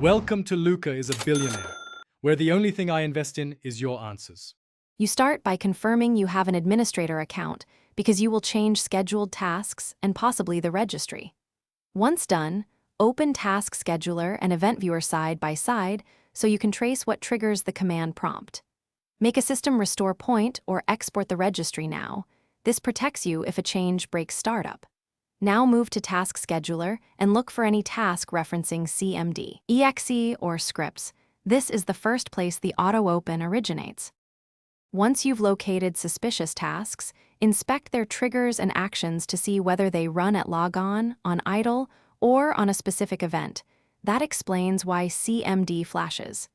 Welcome to Luca is a Billionaire, where the only thing I invest in is your answers. You start by confirming you have an administrator account because you will change scheduled tasks and possibly the registry. Once done, open Task Scheduler and Event Viewer side by side so you can trace what triggers the command prompt. Make a system restore point or export the registry now. This protects you if a change breaks startup. Now move to Task Scheduler and look for any task referencing CMD, EXE, or scripts. This is the first place the auto-open originates. Once you've located suspicious tasks, inspect their triggers and actions to see whether they run at logon, on idle, or on a specific event. That explains why CMD flashes.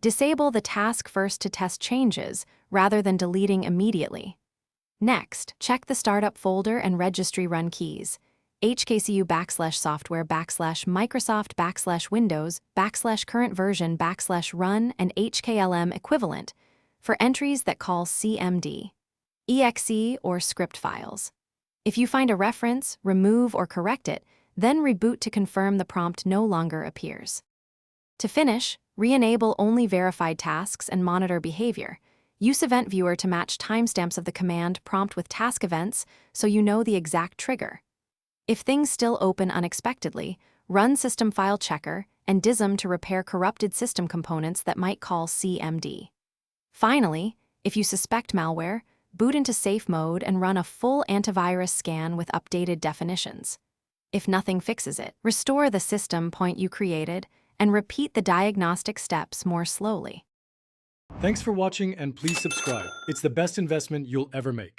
Disable the task first to test changes, rather than deleting immediately. Next, check the startup folder and registry run keys. HKCU/software/Microsoft/Windows/current version/run and HKLM equivalent for entries that call CMD, EXE, or script files. If you find a reference, remove or correct it, then reboot to confirm the prompt no longer appears. To finish, re-enable only verified tasks and monitor behavior. Use Event Viewer to match timestamps of the command prompt with task events so you know the exact trigger. If things still open unexpectedly, run System File Checker and DISM to repair corrupted system components that might call CMD. Finally, if you suspect malware, boot into safe mode and run a full antivirus scan with updated definitions. If nothing fixes it, restore the system point you created and repeat the diagnostic steps more slowly. Thanks for watching and please subscribe. It's the best investment you'll ever make.